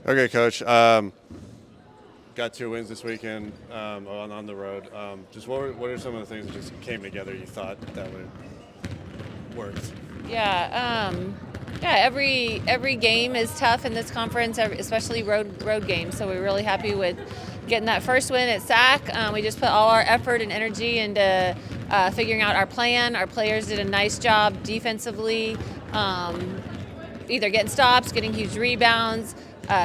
Okay, Coach. Got 2 wins this weekend on the road. Just what are some of the things that just came together you thought that would worked? Yeah, yeah. Every game is tough in this conference, especially road games. So we're really happy with getting that first win at SAC. We just put all our effort and energy into figuring out our plan. Our players did a nice job defensively, either getting stops, getting huge rebounds,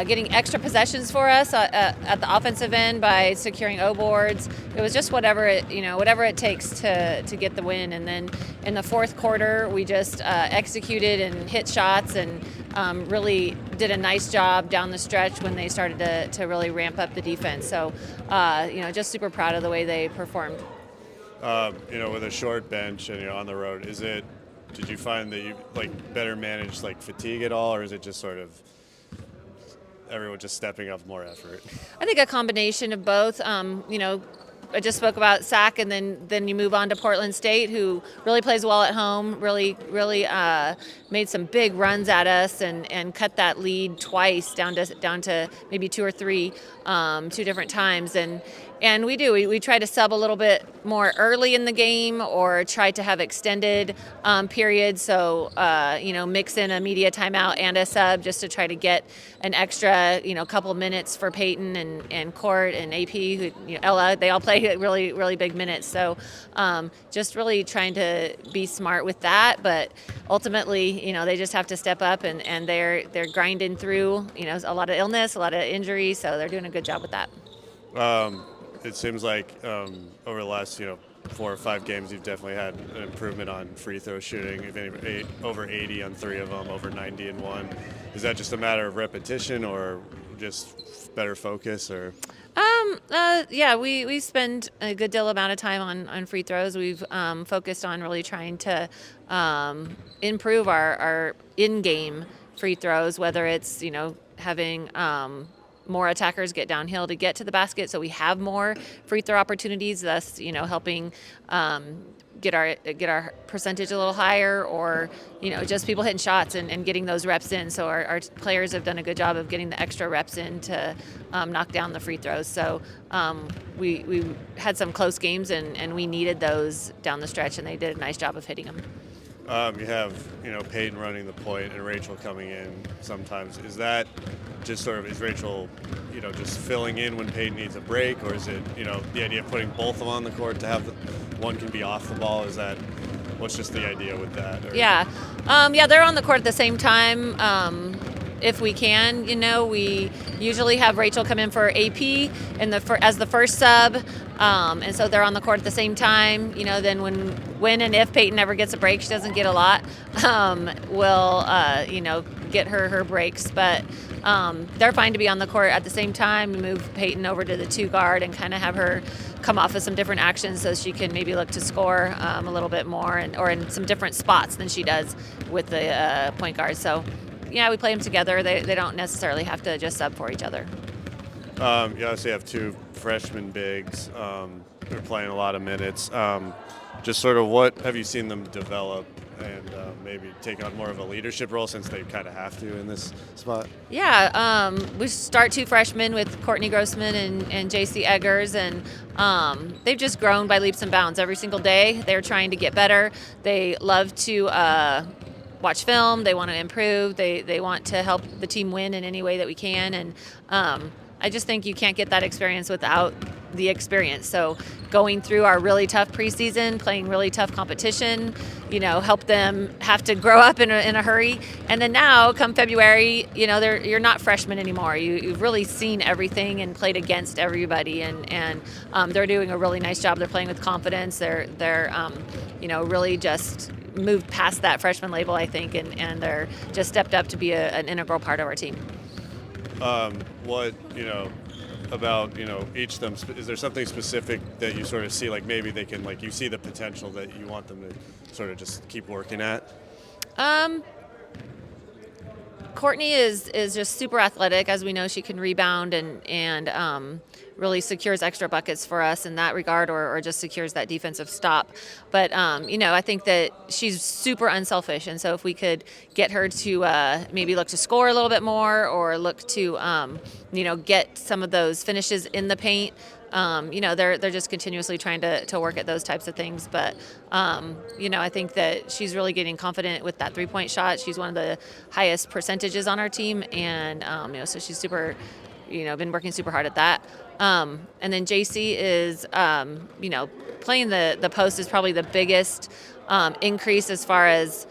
getting extra possessions for us at the offensive end by securing O boards. It was just whatever it takes to get the win. And then in the fourth quarter, we just executed and hit shots and really did a nice job down the stretch when they started to really ramp up the defense. So just super proud of the way they performed. With a short bench and on the road, did you find that you better manage fatigue at all, or is it just sort of everyone just stepping up more effort? I think a combination of both. I just spoke about SAC, and then you move on to Portland State, who really plays well at home. Really made some big runs at us and cut that lead twice down to maybe two or three, 2 different times. And we try to sub a little bit more early in the game, or try to have extended periods. So mix in a media timeout and a sub just to try to get an extra couple minutes for Peyton and Court and AP, Ella. They all play really really big minutes. So just really trying to be smart with that. But ultimately, they just have to step up, and they're grinding through a lot of illness, a lot of injury. So they're doing a good job with that. It seems like over the last 4 or 5 games, you've definitely had an improvement on free throw shooting. You've been over 80 on 3 of them, over 90 in 1. Is that just a matter of repetition, or just better focus, or? Yeah, we spend a good deal amount of time on free throws. We've focused on really trying to improve our in-game free throws, whether it's having more attackers get downhill to get to the basket, so we have more free throw opportunities, thus helping get our percentage a little higher, or just people hitting shots and getting those reps in. So our players have done a good job of getting the extra reps in to knock down the free throws. So we had some close games, and we needed those down the stretch, and they did a nice job of hitting them. You have Peyton running the point and Rachel coming in sometimes. Is that just is Rachel just filling in when Peyton needs a break, or is it the idea of putting both of them on the court to have one can be off the ball? What's just the idea with that? Or? Yeah, they're on the court at the same time. If we can, we usually have Rachel come in for AP as the first sub, and so they're on the court at the same time. Then when and if Peyton ever gets a break, she doesn't get a lot. We'll get her breaks, but they're fine to be on the court at the same time. We move Peyton over to the 2 guard and kind of have her come off of some different actions so she can maybe look to score a little bit more, or in some different spots than she does with the point guard. So. Yeah, we play them together. They don't necessarily have to just sub for each other. You obviously have 2 freshman bigs. They're playing a lot of minutes. Just sort of what have you seen them develop and maybe take on more of a leadership role, since they kind of have to in this spot? Yeah, we start 2 freshmen with Courtney Grossman and JC Eggers, and they've just grown by leaps and bounds every single day. They're trying to get better. They love to watch film. They want to improve. They want to help the team win in any way that we can. And I just think you can't get that experience without the experience. So going through our really tough preseason, playing really tough competition, help them have to grow up in a hurry. And then now, come February, you're not freshmen anymore. You've really seen everything and played against everybody, and they're doing a really nice job. They're playing with confidence. They're really just moved past that freshman label, I think, and they're just stepped up to be an integral part of our team. What about each of them? Is there something specific that you sort of see, maybe they can, you see the potential that you want them to sort of just keep working at? Courtney is just super athletic. As we know, she can rebound and really secures extra buckets for us in that regard, or just secures that defensive stop. But I think that she's super unselfish, and so if we could get her to maybe look to score a little bit more, or look to get some of those finishes in the paint. They're just continuously trying to work at those types of things. But, I think that she's really getting confident with that three-point shot. She's one of the highest percentages on our team. And, so she's super, been working super hard at that. And then JC is, playing the post is probably the biggest increase as far as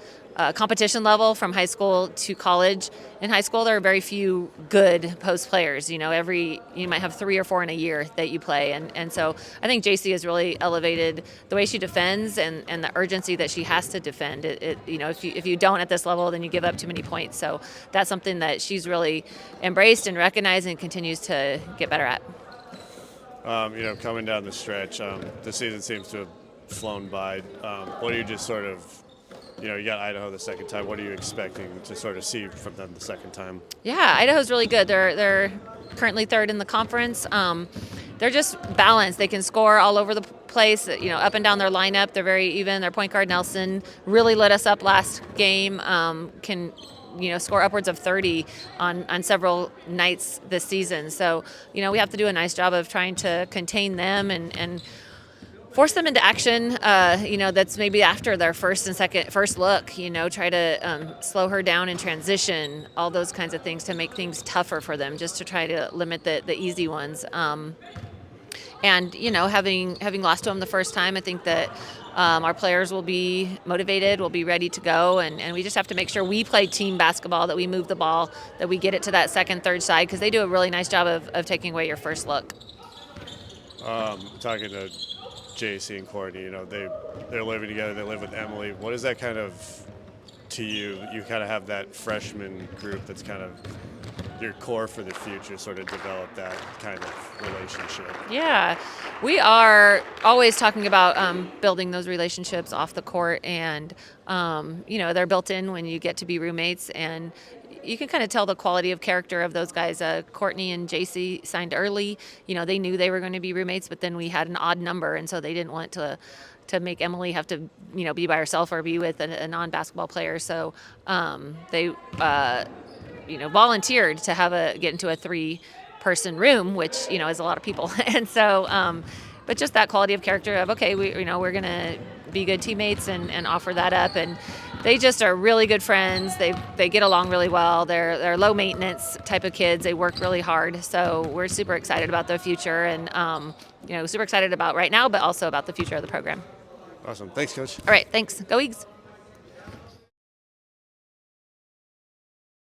competition level from high school to college. In high school, there are very few good post players. You might have 3 or 4 in a year that you play. And so I think JC has really elevated the way she defends and the urgency that she has to defend. If you don't at this level, then you give up too many points. So that's something that she's really embraced and recognized and continues to get better at. Coming down the stretch, the season seems to have flown by. What do you just sort of you got Idaho the second time. What are you expecting to sort of see from them the second time? Yeah, Idaho's really good. They're currently third in the conference. They're just balanced. They can score all over the place, up and down their lineup. They're very even. Their point guard, Nelson, really lit us up last game. Can score upwards of 30 on several nights this season. So, we have to do a nice job of trying to contain them and force them into action, that's maybe after their first look, try to slow her down in transition, all those kinds of things to make things tougher for them, just to try to limit the easy ones. And, having lost to them the first time, I think that our players will be motivated, will be ready to go, and we just have to make sure we play team basketball, that we move the ball, that we get it to that second, third side, because they do a really nice job of taking away your first look. Talking to JC and Courtney, they're living together. They live with Emily. What is that kind of to you? You kind of have that freshman group that's kind of your core for the future, sort of develop that kind of relationship. Yeah, we are always talking about building those relationships off the court, and they're built in when you get to be roommates, and you can kind of tell the quality of character of those guys. Courtney and JC signed early. They knew they were going to be roommates, but then we had an odd number, and so they didn't want to make Emily have to, be by herself or be with a non-basketball player. So they, volunteered to get into a 3-person room, which, is a lot of people. And so, but just that quality of character of, okay, we're going to be good teammates and offer that up. And they just are really good friends. They get along really well. They're low maintenance type of kids. They work really hard. So we're super excited about the future, and super excited about right now, but also about the future of the program. Awesome. Thanks, Coach. All right. Thanks. Go Eags.